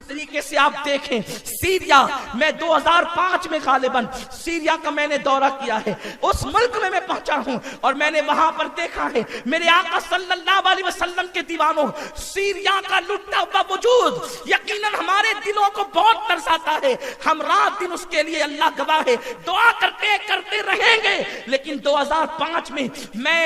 طریقے سے آپ دیکھیں سیریا میں 2005 میں غالباً سیریا کا میں نے دورہ کیا ہے، اس ملک میں پہنچا ہوں اور میں نے وہاں پر دیکھا ہے میرے آقا صلی اللہ علیہ وسلم کے دیوانوں، سیریا کا لٹا ہوا وجود یقیناً ہمارے دلوں کو بہت ترساتا ہے. ہم رات دن اس کے لیے اللہ گواہ ہے دعا کرتے رہیں گے. لیکن 2005 میں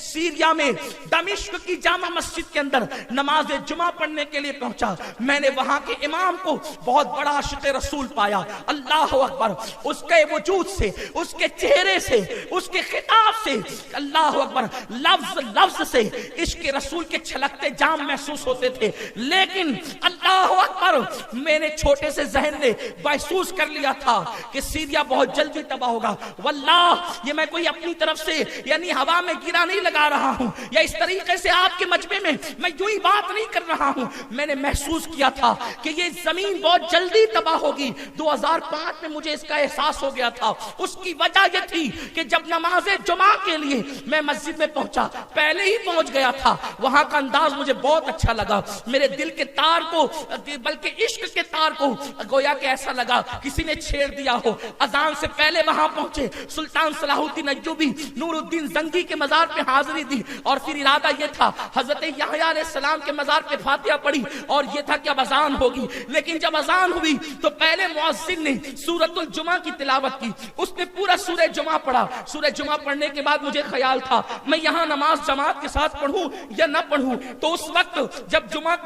سیریا میں دمشق کی جامع مسجد کے اندر نماز جمعہ پڑھنے کے لیے پہنچا. میں نے وہاں کے امام کو بہت بڑا عاشق رسول پایا. اللہ اکبر، اس کے وجود سے، اس کے چہرے سے، اس کے خطاب سے، اللہ اکبر، لفظ سے عشق رسول کے چھلکتے جام محسوس ہوتے تھے. لیکن اللہ اکبر، میں نے چھوٹے سے ذہن نے محسوس کر لیا تھا کہ سیریا بہت جلدی تباہ ہوگا. واللہ یہ میں کوئی اپنی طرف سے یعنی ہوا میں گرا نہیں لگا رہا ہوں یا اس طریقے سے آپ کے مجمع میں یوں ہی بات نہیں کر رہا ہوں. میں نے محسوس کیا تھا کہ یہ زمین بہت جلدی تباہ ہوگی. 2005 میں مجھے اس کا احساس ہو گیا تھا. اس کی وجہ یہ تھی کہ جب نماز جمعہ کے لیے میں مسجد میں پہنچا، پہلے ہی پہنچ گیا تھا، وہاں کا انداز مجھے بہت اچھا لگا. میرے دل کے تار کو، بلکہ عشق کے تار کو گویا کہ ایسا لگا کسی نے چھیڑ دیا ہو. اذان سے پہلے وہاں پہنچے، سلطان صلاح الدین ایوبی نور الدین زنگی کے مزار پہ حاضری دی اور پھر ارادہ یہ تھا حضرت یحییٰ علیہ السلام کے مزار پہ فاتحہ پڑھی اور یہ تھا کہ اب اذان ہوگی. لیکن جب اذان ہوئی تو پہلے مؤذن نے سورۃ الجمعہ کی تلاوت کی. اس نے پورا سورہ جمعہ پڑھا. سورہ جمعہ پڑھنے کے بعد مجھے خیال تھا میں یہاں نماز جماعت کے ساتھ پڑھوں یا نہ پڑھوں. تو اس وقت جب جمعہ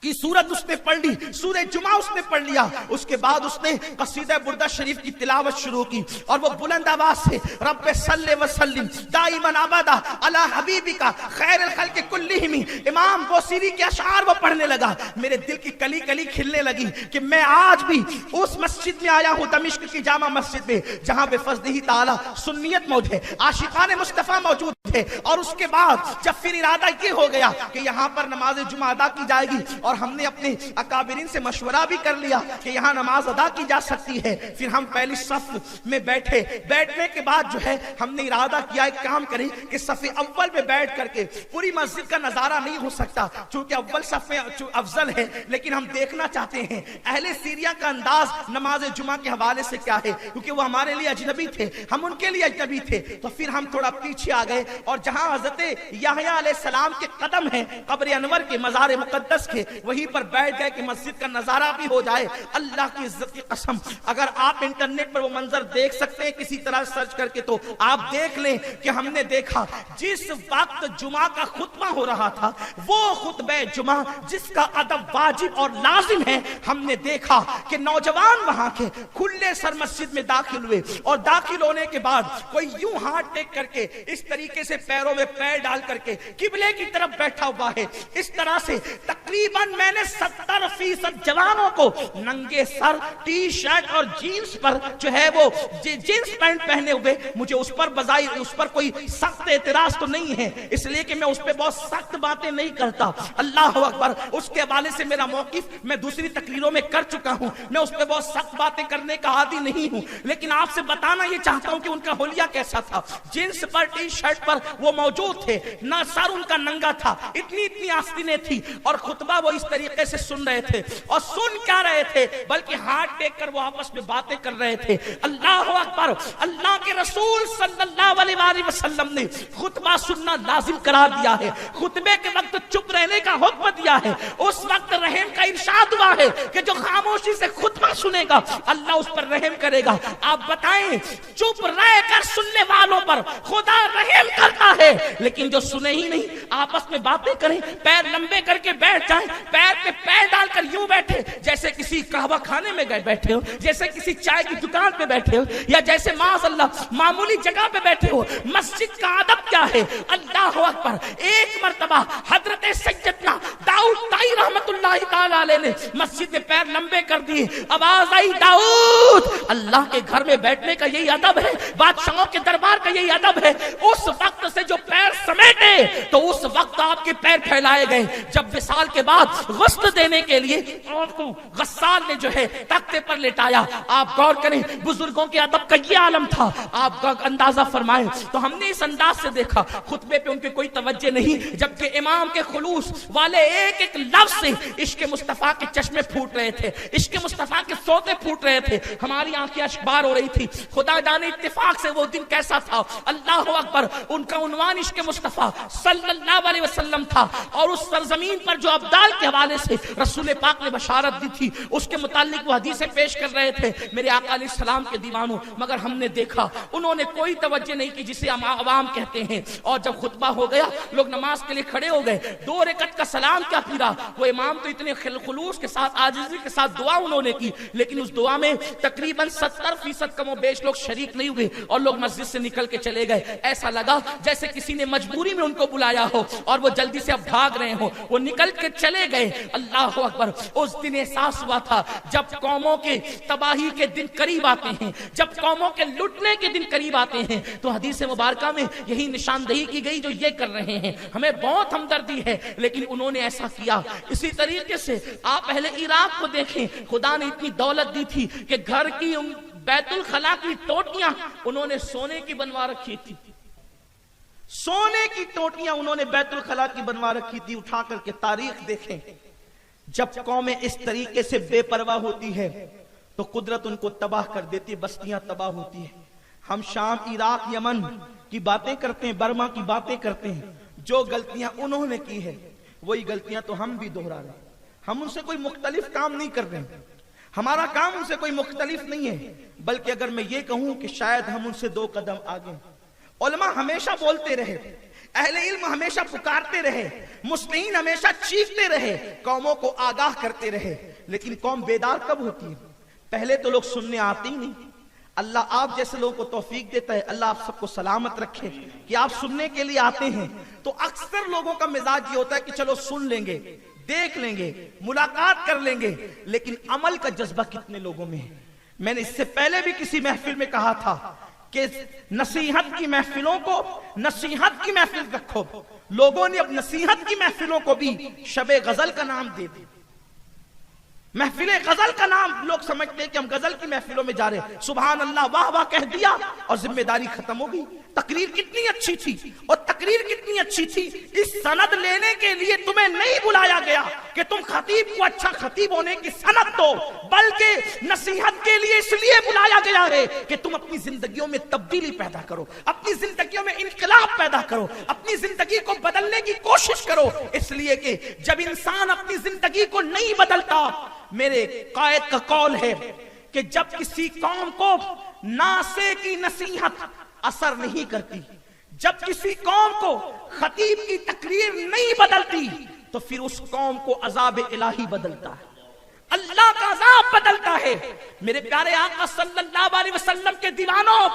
کی سورت اس نے پڑھ لی، سورہ جمعہ اس نے پڑھ لیا، اس کے بعد اس نے قصیدہ بردہ شریف کی تلاوت شروع کی اور وہ بلند آواز سے رب صلی وسلم دائما ابدا علی حبیبک خیر الخلق کلہم، امام بوصیری کے اشعار وہ پڑھنے لگا. میرے دل کی کلی کلی کھلنے لگی کہ میں آج بھی اس مسجد میں آیا ہوں، دمشق کی جامع مسجد میں، جہاں بے فضلہ تعالی سنیت موجود ہے، عاشقان مصطفیٰ موجود ہے. اور اس کے بعد جب پھر ارادہ یہ ہو گیا کہ یہاں پر نماز جمعہ ادا کی جائے گی اور ہم نے اپنے اکابرین سے مشورہ بھی کر لیا کہ یہاں نماز ادا کی جا سکتی ہے. پھر ہم پہلی صف میں بیٹھے. بیٹھنے کے بعد جو ہے ہم نے ارادہ کیا ایک کام کریں کہ صف اول میں بیٹھ کر کے پوری مسجد کا نظارہ نہیں ہو سکتا چونکہ اول صف میں افضل ہے، لیکن ہم دیکھنا چاہتے ہیں اہل سیریا کا انداز نماز جمعہ کے حوالے سے کیا ہے، کیونکہ وہ ہمارے لیے اجنبی تھے، ہم ان کے لیے اجنبی تھے. تو پھر ہم تھوڑا پیچھے آ گئے اور جہاں حضرت یحییٰ علیہ السلام کے قدم ہیں قبر انور کے مزار مقدس کے، وہیں پر بیٹھ گئے کہ مسجد کا نظارہ بھی ہو جائے. اللہ کی عزت کی قسم اگر آپ انٹرنیٹ پر وہ منظر دیکھ سکتے ہیں کسی طرح سرچ کر کے تو آپ دیکھ لیں کہ ہم نے دیکھا جس وقت جمعہ کا خطبہ ہو رہا تھا وہ خطبہ جمعہ جس کا ادب واجب اور لازم ہے، ہم نے دیکھا کہ نوجوان وہاں کے کھلے سر مسجد میں داخل ہوئے اور داخل ہونے کے بعد کوئی یوں ہاتھ ٹیک کر کے اس طریقے سے پیروں میں پیر ڈال کر کے قبلے کی طرف بیٹھا ہوا ہے. اس طرح سے تقریباً میں نے 70% جوانوں کو ننگے سر ٹی شرٹ اور جینز پر جو ہے وہ جینز پینٹ پہنے ہوئے، مجھے اس پر بظاہر اس پر کوئی سخت اعتراض تو نہیں ہے، اس لیے کہ میں اس پہ بہت سخت باتیں نہیں کرتا. اللہ اکبر، اس کے حوالے سے میرا موقف میں دوسری تقریروں میں کر چکا ہوں، میں اس پہ بہت سخت باتیں کرنے کا عادی نہیں ہوں. لیکن آپ سے بتانا یہ چاہتا ہوں کہ ان کا حلیہ کیسا تھا. جینز پر ٹی شرٹ پر وہ موجود تھے، نہ سر ان کا ننگا تھا، اتنی آستینیں تھی اور خطبہ وہ اس طریقے سے سن رہے تھے اور سن کیا رہے تھے بلکہ ہاتھ ٹیک کر وہ آپس میں باتیں کر رہے تھے. اللہ اکبر، اللہ کے رسول صلی اللہ علیہ وآلہ وسلم نے خطبہ سننا لازم قرار دیا ہے، خطبے کے وقت چپ رہنے کا حکم دیا ہے. اس وقت رحم کا ارشاد ہوا ہے کہ جو خاموشی سے خطبہ سنے گا اللہ اس پر رحم کرے گا. آپ بتائیں چپ رہ کر سننے والوں پر خدا رحم کرتا ہے، لیکن جو سنے ہی نہیں آپس میں باتیں کریں، پیر لمبے کر کے بیٹھ جائیں، پیر پہ پیر ڈال کر یوں بیٹھے جیسے کسی قہوہ کھانے میں گئے بیٹھے ہو، جیسے کسی چائے کی دکان پہ بیٹھے ہو، یا جیسے معاذ اللہ معمولی جگہ پہ بیٹھے ہو. مسجد کا ادب کیا ہے؟ اللہ اکبر، ایک مرتبہ حضرت سیدنا داؤد طائی رحمت اللہ تعالی علیہ نے مسجد میں پیر لمبے کر دیے، آواز آئی داؤد. اللہ کے گھر میں بیٹھنے کا یہی ادب ہے، بادشاہوں کے دربار کا یہی ادب ہے. اس وقت سے جو پیر سمیٹے تو اس وقت عذاب کے پیر پھیلائے گئے. جب وصال کے بعد غسل دینے کے لیے عورت کو غسال نے جو ہے تختے پر لٹایا. آپ غور کریں بزرگوں کے ادب کا یہ عالم تھا. آپ کا اندازہ فرمائیں تو ہم نے اس انداز سے دیکھا خطبے پہ ان کی کوئی توجہ نہیں, جبکہ امام کے خلوص والے ایک ایک لفظ سے عشق مصطفیٰ کے چشمے پھوٹ رہے تھے, عشق مصطفیٰ کے سوتے پھوٹ رہے تھے. ہماری آنکھیں اشکبار ہو رہی تھی. خدا جانے اتفاق سے وہ دن کیسا تھا. اللہ اکبر, ان کا عنوان عشق مصطفیٰ صلی اللہ علیہ وسلم تھا, اور اس سرزمین پر جو ابدال کے حوالے سے رسول پاک نے بشارت دی تھی اس کے متعلق وہ حدیثیں پیش کر رہے تھے میرے آقا علیہ السلام کے دیوانوں. مگر ہم نے دیکھا انہوں نے کوئی توجہ نہیں کی جسے ہم عوام کہتے ہیں. اور جب خطبہ ہو گیا لوگ نماز کے لیے کھڑے ہو گئے. 2 رکعت کا سلام کیا پھرا. وہ امام تو اتنے خلوص کے ساتھ عاجزی کے ساتھ دعا انہوں نے کی, لیکن اس دعا میں تقریباً 70% کم و بیش لوگ شریک نہیں ہوئے اور لوگ مسجد سے نکل کے چلے گئے. ایسا لگا جیسے کسی نے مجبوری میں ان کو بلایا ہو اور وہ جلدی سے اب بھاگ رہے ہوں. وہ نکل کے چلے گئے. اللہ اکبر, اس دن احساس ہوا تھا جب قوموں کے تباہی کے دن قریب آتے ہیں, جب قوموں کے لٹنے کے دن قریب آتے ہیں, تو حدیث مبارکہ میں یہی نشاندہی کی گئی جو یہ کر رہے ہیں. ہمیں بہت ہمدردی ہے لیکن انہوں نے ایسا کیا. اسی طریقے سے آپ اہل عراق کو دیکھیں, خدا نے اتنی دولت دی تھی کہ گھر کی بیت الخلا کی ٹوٹیاں انہوں نے سونے کی بنوا رکھی تھی. سونے کی ٹوٹیاں انہوں نے بیت الخلا کی بنوا رکھی تھی. اٹھا کر کے تاریخ دیکھیں, جب قومیں اس طریقے سے بے پرواہ ہوتی ہے تو قدرت ان کو تباہ کر دیتی, بستیاں تباہ ہوتی ہیں. ہم شام, عراق, یمن کی باتیں کرتے ہیں, برما کی باتیں کرتے ہیں. جو غلطیاں انہوں نے کی ہے وہی غلطیاں تو ہم بھی دہرا رہے ہیں. ہم ان سے کوئی مختلف کام نہیں کر رہے ہیں, ہمارا کام ان سے کوئی مختلف نہیں ہے, بلکہ اگر میں یہ کہوں کہ شاید ہم ان سے 2 قدم آگے. علماء ہمیشہ بولتے رہے, اہل علم ہمیشہ پکارتے رہے, مسلمین ہمیشہ چیختے رہے, قوموں کو آگاہ کرتے رہے, لیکن قوم بیدار کب ہوتی ہے؟ پہلے تو لوگ سننے آتے ہی نہیں. اللہ آپ جیسے لوگوں کو توفیق دیتا ہے, اللہ آپ سب کو سلامت رکھے کہ آپ سننے کے لیے آتے ہیں. تو اکثر لوگوں کا مزاج یہ ہوتا ہے کہ چلو سن لیں گے, دیکھ لیں گے, ملاقات کر لیں گے, لیکن عمل کا جذبہ کتنے لوگوں میں ہے؟ میں نے اس سے پہلے بھی کسی محفل میں کہا تھا کہ نصیحت کی محفلوں کو نصیحت کی محفل رکھو. لوگوں نے اب نصیحت کی محفلوں کو بھی شب غزل کا نام دے دی. محفل غزل کا نام لوگ سمجھتے ہیں کہ ہم غزل کی محفلوں میں جا رہے ہیں. سبحان اللہ, واہ واہ کہہ دیا اور ذمہ داری ختم ہو گئی. تقریر کتنی اچھی تھی, اور تقریر کتنی اچھی تھی, اس سند لینے کے لیے تمہیں نہیں بلایا گیا کہ تم خطیب کو اچھا خطیب ہونے کی سند دو, بلکہ نصیحت کے لیے اس لیے بلایا گیا ہے کہ تم اپنی زندگیوں میں تبدیلی پیدا کرو, اپنی زندگیوں میں انقلاب پیدا کرو, اپنی زندگی کو بدلنے کی کوشش کرو. اس لیے کہ جب انسان اپنی زندگی کو نہیں بدلتا, میرے قائد کا قول ہے کہ جب کسی قوم کو ناسے کی نصیحت اثر نہیں کرتی, جب کسی قوم کو خطیب کی تقریر نہیں بدلتی, تو پھر اس قوم کو عذاب الہی بدلتا ہے, اللہ کا عذاب بدلتا ہے. میرے پیارے آقا صلی اللہ علیہ وسلم کے دیوانوں,